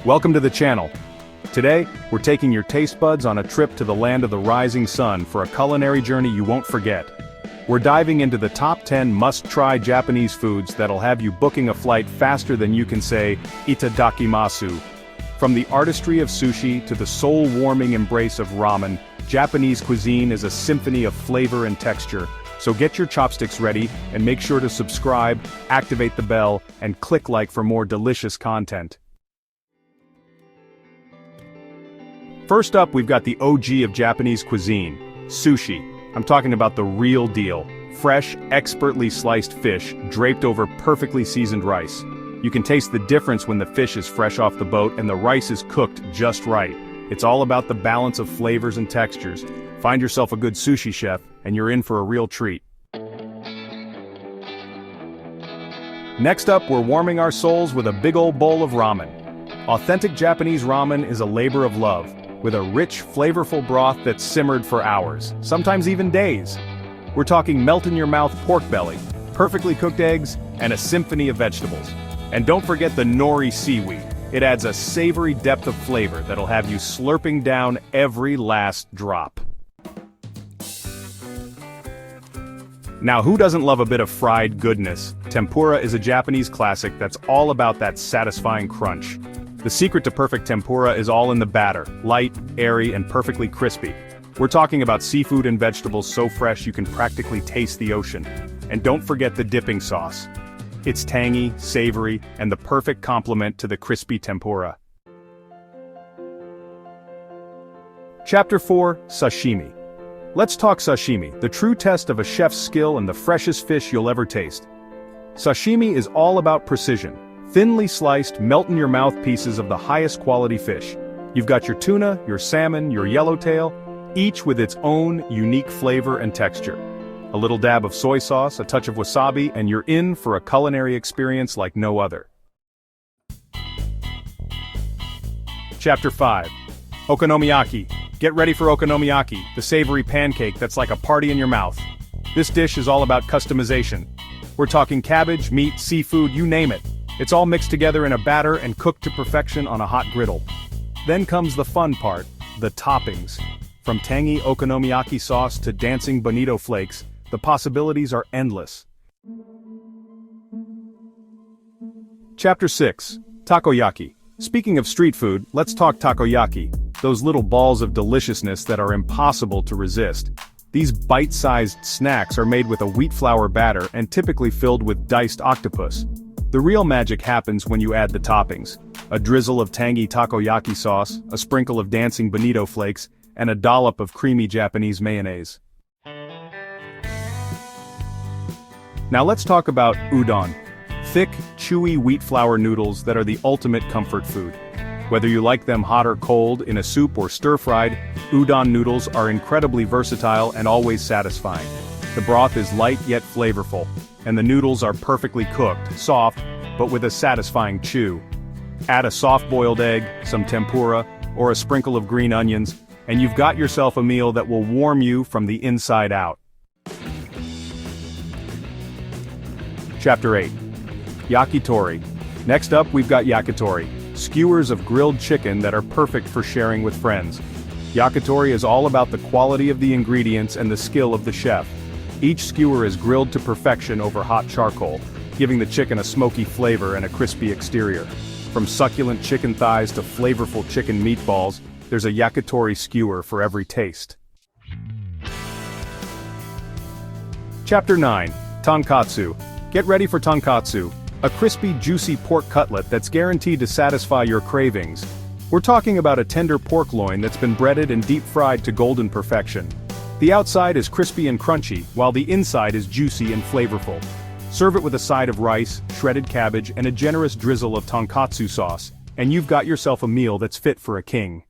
Welcome to the channel. Today, we're taking your taste buds on a trip to the land of the rising sun for a culinary journey you won't forget. We're diving into the top 10 must-try Japanese foods that'll have you booking a flight faster than you can say, "Itadakimasu." From the artistry of sushi to the soul-warming embrace of ramen, Japanese cuisine is a symphony of flavor and texture. So get your chopsticks ready, and make sure to subscribe, activate the bell, and click like for more delicious content. First up, we've got the OG of Japanese cuisine, sushi. I'm talking about the real deal. Fresh, expertly sliced fish, draped over perfectly seasoned rice. You can taste the difference when the fish is fresh off the boat and the rice is cooked just right. It's all about the balance of flavors and textures. Find yourself a good sushi chef, and you're in for a real treat. Next up, we're warming our souls with a big old bowl of ramen. Authentic Japanese ramen is a labor of love, with a rich, flavorful broth that's simmered for hours, sometimes even days. We're talking melt-in-your-mouth pork belly, perfectly cooked eggs, and a symphony of vegetables. And don't forget the nori seaweed. It adds a savory depth of flavor that'll have you slurping down every last drop. Now, who doesn't love a bit of fried goodness? Tempura is a Japanese classic that's all about that satisfying crunch. The secret to perfect tempura is all in the batter, light, airy, and perfectly crispy. We're talking about seafood and vegetables so fresh you can practically taste the ocean. And don't forget the dipping sauce. It's tangy, savory, and the perfect complement to the crispy tempura. Chapter 4, Sashimi. Let's talk sashimi, the true test of a chef's skill and the freshest fish you'll ever taste. Sashimi is all about precision. Thinly sliced, melt-in-your-mouth pieces of the highest quality fish. You've got your tuna, your salmon, your yellowtail, each with its own unique flavor and texture. A little dab of soy sauce, a touch of wasabi, and you're in for a culinary experience like no other. Chapter 5. Okonomiyaki. Get ready for okonomiyaki, the savory pancake that's like a party in your mouth. This dish is all about customization. We're talking cabbage, meat, seafood, you name it. It's all mixed together in a batter and cooked to perfection on a hot griddle. Then comes the fun part, the toppings. From tangy okonomiyaki sauce to dancing bonito flakes, the possibilities are endless. Chapter 6. Takoyaki. Speaking of street food, let's talk takoyaki, those little balls of deliciousness that are impossible to resist. These bite-sized snacks are made with a wheat flour batter and typically filled with diced octopus. The real magic happens when you add the toppings. A drizzle of tangy takoyaki sauce, a sprinkle of dancing bonito flakes, and a dollop of creamy Japanese mayonnaise. Now let's talk about udon. Thick, chewy wheat flour noodles that are the ultimate comfort food. Whether you like them hot or cold, in a soup or stir-fried, udon noodles are incredibly versatile and always satisfying. The broth is light yet flavorful, and the noodles are perfectly cooked, soft, but with a satisfying chew. Add a soft-boiled egg, some tempura, or a sprinkle of green onions, and you've got yourself a meal that will warm you from the inside out. Chapter 8. Yakitori. Next up, we've got yakitori, skewers of grilled chicken that are perfect for sharing with friends. Yakitori is all about the quality of the ingredients and the skill of the chef. Each skewer is grilled to perfection over hot charcoal, giving the chicken a smoky flavor and a crispy exterior. From succulent chicken thighs to flavorful chicken meatballs, there's a yakitori skewer for every taste. Chapter 9. Tonkatsu. Get ready for tonkatsu, a crispy, juicy pork cutlet that's guaranteed to satisfy your cravings. We're talking about a tender pork loin that's been breaded and deep-fried to golden perfection. The outside is crispy and crunchy, while the inside is juicy and flavorful. Serve it with a side of rice, shredded cabbage, and a generous drizzle of tonkatsu sauce, and you've got yourself a meal that's fit for a king.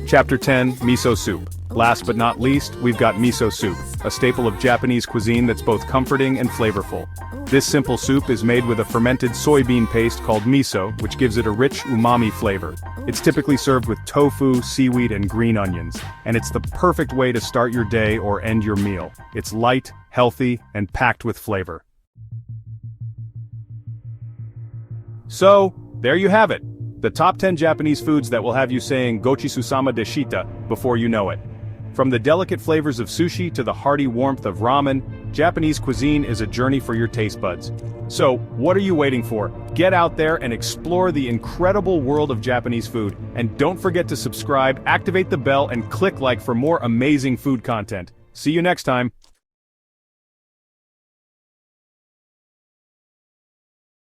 Chapter 10. Miso soup. Last but not least, we've got miso soup, a staple of Japanese cuisine that's both comforting and flavorful. This simple soup is made with a fermented soybean paste called miso, which gives it a rich umami flavor. It's typically served with tofu, seaweed, and green onions, and it's the perfect way to start your day or end your meal. It's light, healthy, and packed with flavor. So, there you have it. The top 10 Japanese foods that will have you saying Gochisusama deshita before you know it. From the delicate flavors of sushi to the hearty warmth of ramen, Japanese cuisine is a journey for your taste buds. So, what are you waiting for? Get out there and explore the incredible world of Japanese food, and don't forget to subscribe, activate the bell, and click like for more amazing food content. See you next time.